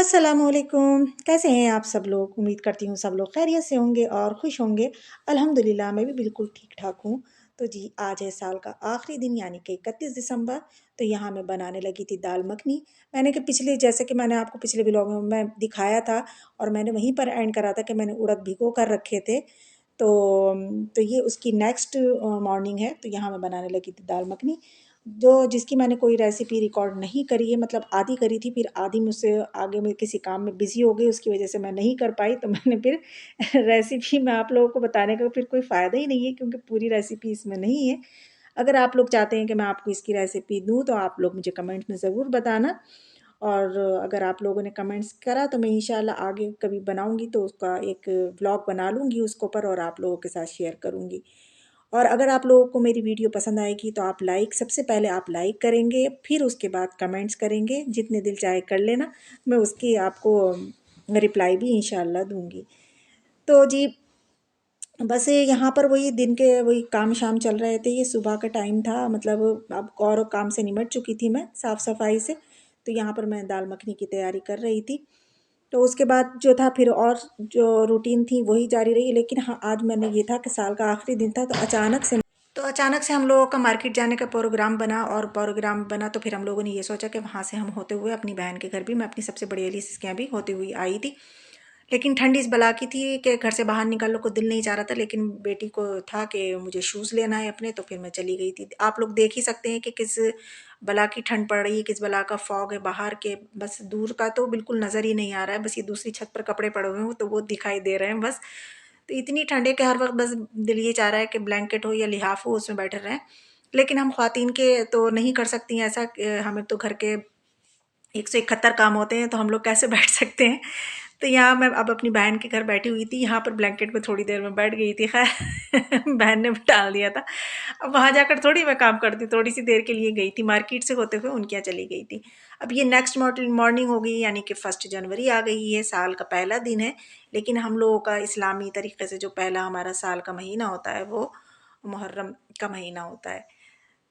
अस्सलामुअलैकुम। कैसे हैं आप सब लोग? उम्मीद करती हूँ सब लोग खैरियत से होंगे और खुश होंगे। अल्हम्दुलिल्लाह मैं भी बिल्कुल ठीक-ठाक हूँ। तो जी आज है साल का आखिरी दिन यानी कि 31 दिसंबर। तो यहाँ मैं बनाने लगी थी दाल मखनी। मैंने कि पिछले जैसे कि मैंने आपको पिछले व्लॉग में दिखाया था और मैंने वहीं पर एंड करा था कि मैंने उड़द भिगो कर रखे थे। तो ये उसकी नेक्स्ट मॉर्निंग है। तो यहाँ मैं बनाने लगी थी दाल मखनी। जो जिसकी मैंने कोई रेसिपी रिकॉर्ड नहीं करी है, मतलब आधी करी थी, फिर आधी मुझसे आगे मैं किसी काम में बिज़ी हो गई, उसकी वजह से मैं नहीं कर पाई। तो मैंने फिर रेसिपी में आप लोगों को बताने का फिर कोई फ़ायदा ही नहीं है, क्योंकि पूरी रेसिपी इसमें नहीं है। अगर आप लोग चाहते हैं कि मैं आपको इसकी रेसिपी दूँ तो आप लोग मुझे कमेंट में ज़रूर बताना। और अगर आप लोगों ने कमेंट्स करा तो मैं इंशाल्लाह आगे कभी बनाऊँगी तो उसका एक व्लॉग बना लूँगी उसके ऊपर और आप लोगों के साथ शेयर करूँगी। और अगर आप लोगों को मेरी वीडियो पसंद आएगी तो आप लाइक, सबसे पहले आप लाइक करेंगे, फिर उसके बाद कमेंट्स करेंगे, जितने दिल चाहे कर लेना। मैं उसकी आपको रिप्लाई भी इंशाल्लाह दूँगी। तो जी बस ये यहाँ पर वही दिन के वही काम शाम चल रहे थे। ये सुबह का टाइम था, मतलब अब और काम से निमट चुकी थी मैं साफ़ सफाई से। तो यहाँ पर मैं दाल मखनी की तैयारी कर रही थी। तो उसके बाद जो था फिर और जो रूटीन थी वही जारी रही। लेकिन हाँ, आज मैंने ये था कि साल का आखिरी दिन था, तो अचानक से हम लोगों का मार्केट जाने का प्रोग्राम बना। और प्रोग्राम बना तो फिर हम लोगों ने ये सोचा कि वहाँ से हम होते हुए अपनी बहन के घर भी, मैं अपनी सबसे बड़ी वाली सिस्टर के यहाँ भी होते हुए आई थी। लेकिन ठंड इस बला की थी कि घर से बाहर निकलने को दिल नहीं चाह रहा था। लेकिन बेटी को था कि मुझे शूज़ लेना है अपने, तो फिर मैं चली गई थी। आप लोग देख ही सकते हैं कि किस बला की ठंड पड़ रही है, किस बला का फॉग है बाहर के। बस दूर का तो बिल्कुल नज़र ही नहीं आ रहा है, बस ये दूसरी छत पर कपड़े पड़े हुए हैं तो वो दिखाई दे रहे हैं बस। तो इतनी ठंड है कि हर वक्त बस दिल ये चाह रहा है कि ब्लैंकेट हो या लिहाफ हो, उसमें बैठे रहें। लेकिन हम ख्वातीन के तो नहीं कर सकती हैं ऐसा, हमें तो घर के 171 काम होते हैं, तो हम लोग कैसे बैठ सकते हैं। तो यहाँ मैं अब अपनी बहन के घर बैठी हुई थी, यहाँ पर ब्लैंकेट में थोड़ी देर में बैठ गई थी। खैर बहन ने डाल दिया था। अब वहाँ जाकर थोड़ी मैं काम करती, थोड़ी सी देर के लिए गई थी, मार्केट से होते हुए उनके यहाँ चली गई थी। अब ये नेक्स्ट मॉर्निंग हो गई, यानी कि 1 जनवरी आ गई है, साल का पहला दिन है। लेकिन हम लोगों का इस्लामी तरीके से जो पहला हमारा साल का महीना होता है वो मुहर्रम का महीना होता है।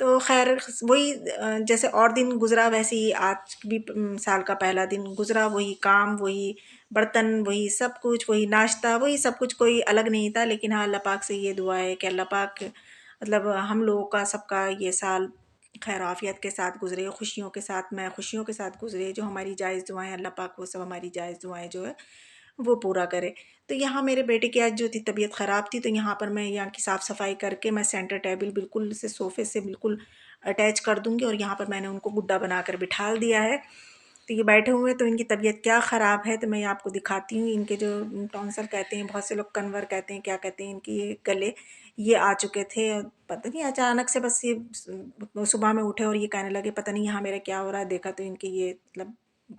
तो खैर वही जैसे और दिन गुज़रा वैसे ही आज भी साल का पहला दिन गुज़रा। वही काम, वही बर्तन, वही सब कुछ, वही नाश्ता, वही सब कुछ, कोई अलग नहीं था। लेकिन हाँ, अल्लाह पाक से ये दुआ है कि अल्लाह पाक मतलब हम लोगों का सबका ये साल खैर आफियत के साथ गुज़रे, खुशियों के साथ, मैं खुशियों के साथ गुज़रे। जो हमारी जायज़ दुआएं अल्लाह पाक वो सब हमारी जायज़ दुआएं जो है वो पूरा करे। तो यहाँ मेरे बेटे की आज जो थी तबीयत ख़राब थी, तो यहाँ पर मैं यहाँ की साफ़ सफाई करके मैं सेंटर टेबल बिल्कुल से सोफ़े से बिल्कुल अटैच कर दूँगी और यहाँ पर मैंने उनको गुड्डा बनाकर बिठाल दिया है। तो ये बैठे हुए हैं, तो इनकी तबीयत क्या ख़राब है तो मैं आपको दिखाती हूँ। इनके जो टॉन्सिल कहते हैं, बहुत से लोग कन्वर कहते हैं, क्या कहते हैं, इनकी ये गले ये आ चुके थे। पता नहीं अचानक से बस ये सुबह में उठे और ये कहने लगे पता नहीं यहाँ मेरा क्या हो रहा है। देखा तो इनकी ये मतलब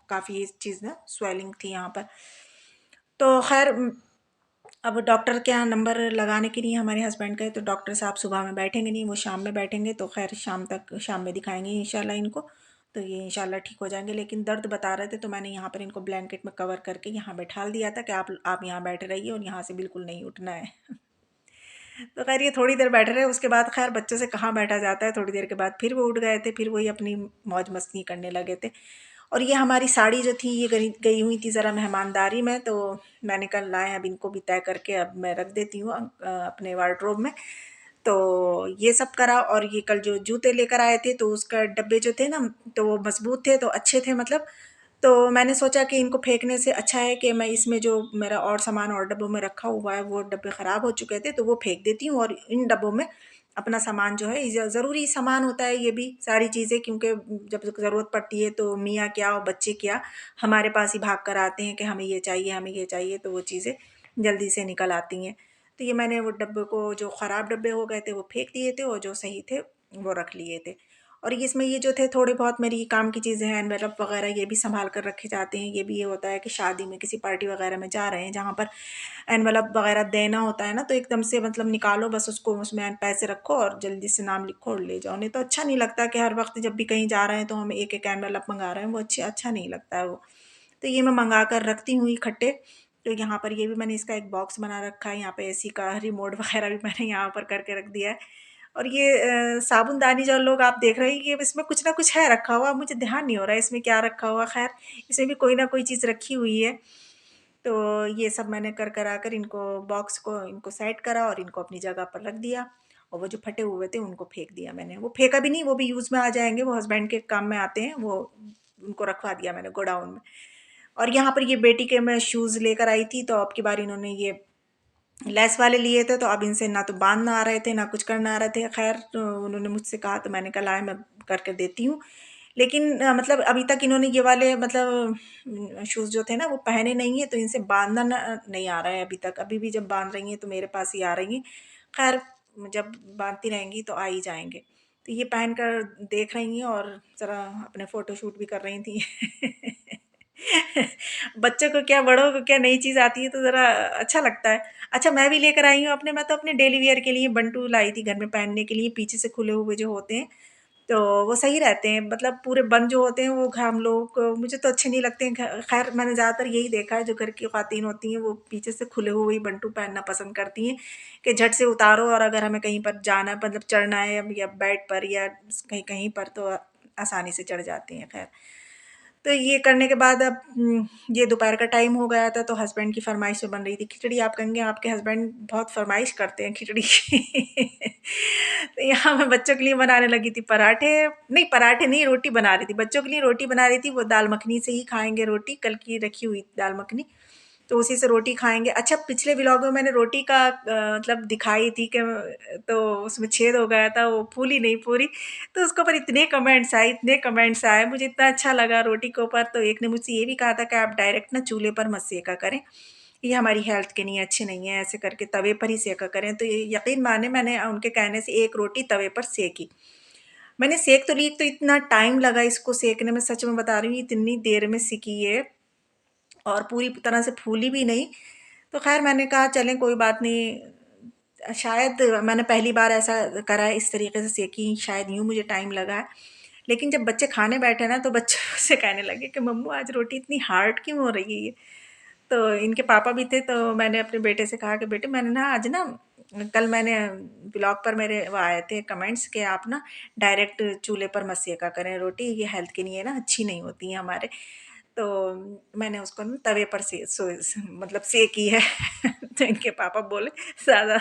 काफ़ी ये चीज़ ना स्वेलिंग थी यहाँ पर। तो खैर अब डॉक्टर के यहाँ नंबर लगाने के लिए हमारे हस्बैंड का है, तो डॉक्टर साहब सुबह में बैठेंगे नहीं, वो शाम में बैठेंगे। तो खैर शाम में दिखाएंगे इंशाल्लाह इनको। तो ये इंशाल्लाह ठीक हो जाएंगे। लेकिन दर्द बता रहे थे तो मैंने यहाँ पर इनको ब्लैंकेट में कवर करके यहाँ बैठाल दिया था कि आप यहाँ बैठे रहिए और यहाँ से बिल्कुल नहीं उठना है। तो खैर ये थोड़ी देर बैठे रहे, उसके बाद खैर बच्चों से कहाँ बैठा जाता है। थोड़ी देर के बाद फिर वो उठ गए थे, फिर वही अपनी मौज मस्ती करने लगे थे। और ये हमारी साड़ी जो थी ये गई गई हुई थी ज़रा मेहमानदारी में, तो मैंने कल लाए, अब इनको भी तय करके अब मैं रख देती हूँ अपने वार्डरोब में। तो ये सब करा। और ये कल जो जूते लेकर आए थे तो उसका डब्बे जो थे ना, तो वो मजबूत थे, तो अच्छे थे मतलब। तो मैंने सोचा कि इनको फेंकने से अच्छा है कि मैं इसमें जो मेरा और सामान और डब्बों में रखा हुआ है वो डब्बे ख़राब हो चुके थे तो वो फेंक देती हूँ और इन डब्बों में अपना सामान जो है, ज़रूरी सामान होता है ये भी सारी चीज़ें, क्योंकि जब ज़रूरत पड़ती है तो मियाँ क्या और बच्चे क्या हमारे पास ही भाग कर आते हैं कि हमें ये चाहिए, हमें ये चाहिए, तो वो चीज़ें जल्दी से निकल आती हैं। तो ये मैंने वो डब्बे को, जो ख़राब डब्बे हो गए थे वो फेंक दिए थे और जो सही थे वो रख लिए थे। और ये इसमें ये जो थे थोड़े बहुत मेरी काम की चीज़ें हैं, एनवेलप वगैरह ये भी संभाल कर रखे जाते हैं। ये भी ये होता है कि शादी में किसी पार्टी वगैरह में जा रहे हैं जहाँ पर एनवेलप वगैरह देना होता है ना, तो एकदम से मतलब निकालो बस उसको, उसमें पैसे रखो और जल्दी से नाम लिखो और ले जाओ। नहीं तो अच्छा नहीं लगता कि हर वक्त जब भी कहीं जा रहे हैं तो हम एक एक एनवेलप मंगा रहे हैं, वो अच्छा नहीं लगता है वो। तो ये मैं मंगा कर रखती हूँ इकट्ठे। तो यहाँ पर ये भी मैंने इसका एक बॉक्स बना रखा है, यहाँ पे एसी का रिमोट वगैरह भी मैंने यहाँ पर करके रख दिया है। और ये साबुनदानी जो लोग आप देख रहे हैं कि इसमें कुछ ना कुछ है रखा हुआ, मुझे ध्यान नहीं हो रहा है इसमें क्या रखा हुआ। खैर, इसमें भी कोई ना कोई चीज़ रखी हुई है। तो ये सब मैंने कर करा कर इनको बॉक्स को इनको सेट करा और इनको अपनी जगह पर रख दिया। और वो जो फटे हुए थे उनको फेंक दिया मैंने। वो फेंका भी नहीं, वो भी यूज़ में आ जाएंगे, वो हस्बैंड के काम में आते हैं, वो उनको रखवा दिया मैंने गोडाउन में। और यहाँ पर ये बेटी के मैं शूज़ लेकर आई थी, तो अब की बार इन्होंने ये लेस वाले लिए थे, तो अब इनसे ना तो बांध ना आ रहे थे, ना कुछ करना आ रहे थे। खैर, तो उन्होंने मुझसे कहा तो मैंने कहा लाए मैं करके देती हूँ। लेकिन मतलब अभी तक इन्होंने ये वाले मतलब शूज़ जो थे ना वो पहने नहीं है, तो इनसे बांधना नहीं आ रहा है अभी तक। अभी भी जब बांध रही हैं तो मेरे पास ही आ रही हैं। खैर, जब बांधती रहेंगी तो आ ही जाएंगे। तो ये पहन कर देख रही हैं और ज़रा अपने फ़ोटो शूट भी कर रही थी। बच्चों को क्या, बड़ों को क्या, नई चीज़ आती है तो ज़रा अच्छा लगता है। अच्छा, मैं भी लेकर आई हूँ अपने, मैं तो अपने डेली वियर के लिए बंटू लाई थी घर में पहनने के लिए, पीछे से खुले हुए जो होते हैं, तो वो सही रहते हैं। मतलब पूरे बंद जो होते हैं वो हम लोग को, मुझे तो अच्छे नहीं लगते हैं। खैर, मैंने ज़्यादातर यही देखा है, जो घर की ख़वातीन होती हैं वो पीछे से खुले हुए ही बंटू पहनना पसंद करती हैं कि झट से उतारो, और अगर हमें कहीं पर जाना है, मतलब चढ़ना है या बेड पर या कहीं कहीं पर, तो आसानी से चढ़ जाती हैं। खैर, तो ये करने के बाद अब ये दोपहर का टाइम हो गया था, तो हस्बैंड की फरमाइश बन रही थी खिचड़ी। आप कहेंगे आपके हस्बैंड बहुत फरमाइश करते हैं खिचड़ी की। तो यहाँ मैं बच्चों के लिए बनाने लगी थी पराठे। नहीं, पराठे नहीं, रोटी बना रही थी बच्चों के लिए, रोटी बना रही थी। वो दाल मखनी से ही खाएंगे रोटी, कल की रखी हुई दाल मखनी, तो उसी से रोटी खाएंगे। अच्छा, पिछले व्लॉग में मैंने रोटी का मतलब दिखाई थी कि तो उसमें छेद हो गया था, वो फूली नहीं पूरी। तो उसके ऊपर इतने कमेंट्स आए, इतने कमेंट्स आए, मुझे इतना अच्छा लगा रोटी के ऊपर। तो एक ने मुझसे ये भी कहा था कि आप डायरेक्ट ना चूल्हे पर मत सेका करें, ये हमारी हेल्थ के लिए अच्छे नहीं है, ऐसे करके तवे पर ही सेका करें। तो ये यकीन माने, मैंने उनके कहने से एक रोटी तवे पर सेकी। मैंने सेक तो ली, तो इतना टाइम लगा इसको सेकने में, सच में बता रही हूँ, इतनी देर में सिकी ये, और पूरी तरह से फूली भी नहीं। तो खैर, मैंने कहा चलें कोई बात नहीं, शायद मैंने पहली बार ऐसा करा है, इस तरीके से सेकी, शायद यूँ मुझे टाइम लगा है। लेकिन जब बच्चे खाने बैठे ना, तो बच्चे मुझसे कहने लगे कि मम्मू आज रोटी इतनी हार्ड क्यों हो रही है ये। तो इनके पापा भी थे, तो मैंने अपने बेटे से कहा कि बेटे, मैंने ना आज ना, कल मैंने ब्लॉग पर मेरे वो आए थे कमेंट्स कि आप ना डायरेक्ट चूल्हे पर मत सेका करें रोटी, ये हेल्थ के लिए ना अच्छी नहीं होती है हमारे। तो मैंने उसको ना तवे पर मतलब सेकी है। तो इनके पापा बोले ज़्यादा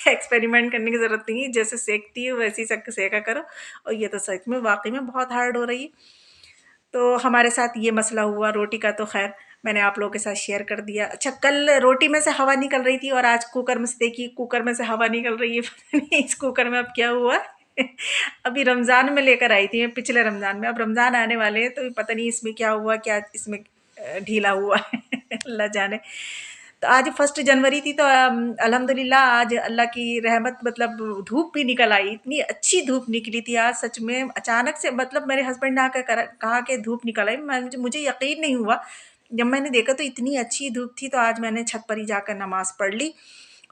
एक्सपेरिमेंट करने की ज़रूरत नहीं है, जैसे सेकती है वैसे ही सेका करो। और ये तो सच में वाकई में बहुत हार्ड हो रही है। तो हमारे साथ ये मसला हुआ रोटी का, तो खैर मैंने आप लोगों के साथ शेयर कर दिया। अच्छा, कल रोटी में से हवा निकल रही थी और आज कुकर में से देखिए कुकर में से हवा निकल रही है। पता नहीं इस कुकर में अब क्या हुआ। अभी रमज़ान में लेकर आई थी मैं, पिछले रमज़ान में, अब रमज़ान आने वाले हैं, तो पता नहीं इसमें क्या हुआ, क्या इसमें ढीला हुआ है। अल्लाह जाने। तो आज 1 जनवरी थी, तो अल्हम्दुलिल्लाह आज अल्लाह की रहमत, मतलब धूप भी निकल आई, इतनी अच्छी धूप निकली थी आज, सच में अचानक से, मतलब मेरे हस्बैंड ने आकर कहा कि धूप निकल आई, मुझे यकीन नहीं हुआ। जब मैंने देखा तो इतनी अच्छी धूप थी, तो आज मैंने छत पर ही जाकर नमाज़ पढ़ ली।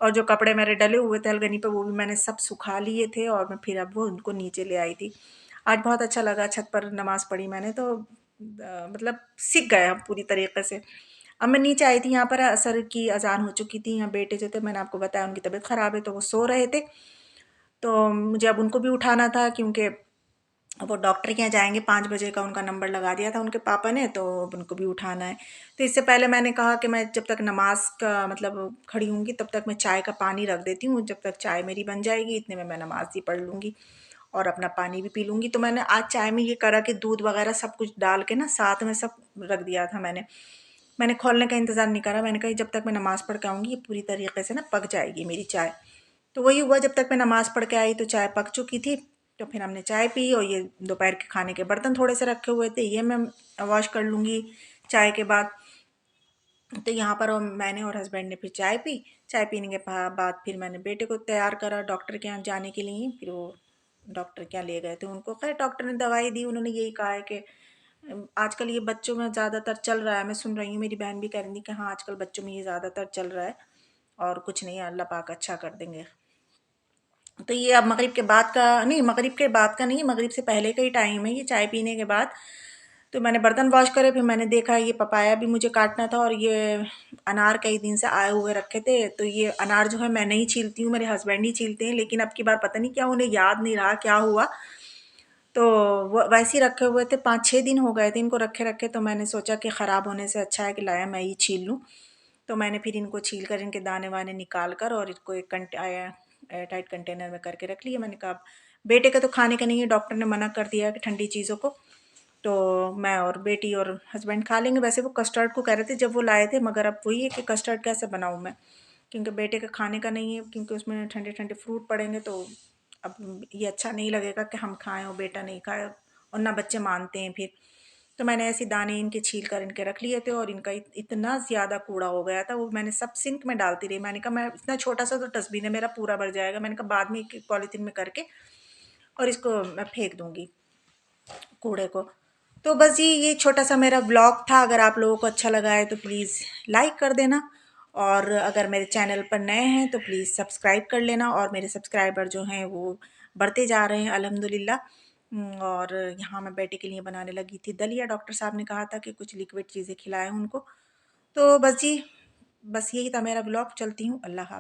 और जो कपड़े मेरे डले हुए थे अलगनी पे, वो भी मैंने सब सुखा लिए थे, और मैं फिर अब वो उनको नीचे ले आई थी। आज बहुत अच्छा लगा, छत पर नमाज़ पढ़ी मैंने, तो मतलब सीख गए हम पूरी तरीके से। अब मैं नीचे आई थी, यहाँ पर असर की अज़ान हो चुकी थी। यहाँ बेटे जो थे, मैंने आपको बताया उनकी तबीयत ख़राब है, तो वो सो रहे थे। तो मुझे अब उनको भी उठाना था, क्योंकि वो डॉक्टर के यहाँ जाएंगे, 5 बजे का उनका नंबर लगा दिया था उनके पापा ने, तो अब उनको भी उठाना है। तो इससे पहले मैंने कहा कि मैं जब तक नमाज का मतलब खड़ी होंगी, तब तक मैं चाय का पानी रख देती हूँ, जब तक चाय मेरी बन जाएगी इतने में मैं नमाज ही पढ़ लूँगी और अपना पानी भी पी लूँगी। तो मैंने आज चाय में ये करा कि दूध वगैरह सब कुछ डाल के ना साथ में सब रख दिया था मैंने। मैंने खोलने का इंतज़ार नहीं करा, मैंने कहा जब तक मैं नमाज़ पढ़ के आऊँगी ये पूरी तरीके से ना पक जाएगी मेरी चाय। तो वही हुआ, जब तक मैं नमाज़ पढ़ के आई तो चाय पक चुकी थी। तो फिर हमने चाय पी, और ये दोपहर के खाने के बर्तन थोड़े से रखे हुए थे, ये मैं वॉश कर लूँगी चाय के बाद। तो यहाँ पर मैंने और हस्बैंड ने फिर चाय पी। चाय पीने के बाद फिर मैंने बेटे को तैयार करा डॉक्टर के यहाँ जाने के लिए। फिर वो डॉक्टर के यहाँ ले गए थे उनको। खैर, डॉक्टर ने दवाई दी, उन्होंने यही कहा है कि आजकल ये बच्चों में ज़्यादातर चल रहा है, मैं सुन रही हूँ, मेरी बहन भी कह रही थी कि हाँ आजकल बच्चों में ये ज़्यादातर चल रहा है, और कुछ नहीं, अल्लाह पाक अच्छा कर देंगे। तो ये अब मगरिब के बाद का नहीं, मगरिब के बाद का नहीं, मगरिब से पहले का ही टाइम है ये चाय पीने के बाद। तो मैंने बर्तन वॉश करे, फिर मैंने देखा ये पपाया भी मुझे काटना था और ये अनार कई दिन से आए हुए रखे थे। तो ये अनार जो है मैं नहीं छीलती हूँ, मेरे हस्बैंड ही छीलते हैं, लेकिन अब की बार पता नहीं क्या उन्हें याद नहीं रहा क्या हुआ। तो वो वैसे ही रखे हुए थे, 5-6 दिन हो गए थे इनको रखे रखे। तो मैंने सोचा कि ख़राब होने से अच्छा है कि लाया मैं ही छील लूँ। तो मैंने फिर इनको छील कर इनके दाने वाने निकाल कर और इसको एक एयर टाइट कंटेनर में करके रख लिया। मैंने कहा बेटे के तो खाने का नहीं है, डॉक्टर ने मना कर दिया है कि ठंडी चीज़ों को, तो मैं और बेटी और हस्बैंड खा लेंगे। वैसे वो कस्टर्ड को कह रहे थे जब वो लाए थे, मगर अब वही है कि कस्टर्ड कैसे बनाऊँ मैं, क्योंकि बेटे के खाने का नहीं है, क्योंकि उसमें ठंडे ठंडे फ्रूट पड़ेंगे। तो अब ये अच्छा नहीं लगेगा कि हम खाएं और बेटा नहीं खाए, और ना बच्चे मानते हैं फिर। तो मैंने ऐसे दाने इनके छील कर इनके रख लिए थे, और इनका इतना ज़्यादा कूड़ा हो गया था, वो मैंने सब सिंक में डालती रही। मैंने कहा मैं इतना छोटा सा तो डस्टबिन है मेरा, पूरा भर जाएगा। मैंने कहा बाद में एक पॉलीथीन में करके और इसको मैं फेंक दूंगी कूड़े को। तो बस जी ये छोटा सा मेरा ब्लॉग था। अगर आप लोगों को अच्छा लगा है तो प्लीज़ लाइक कर देना, और अगर मेरे चैनल पर नए हैं तो प्लीज़ सब्सक्राइब कर लेना। और मेरे सब्सक्राइबर जो हैं वो बढ़ते जा रहे हैं अल्हम्दुलिल्लाह। और यहाँ मैं बेटे के लिए बनाने लगी थी दलिया। डॉक्टर साहब ने कहा था कि कुछ लिक्विड चीज़ें खिलाएं उनको। तो बस जी, बस यही था मेरा ब्लॉग। चलती हूँ, अल्लाह हाफ़िज़।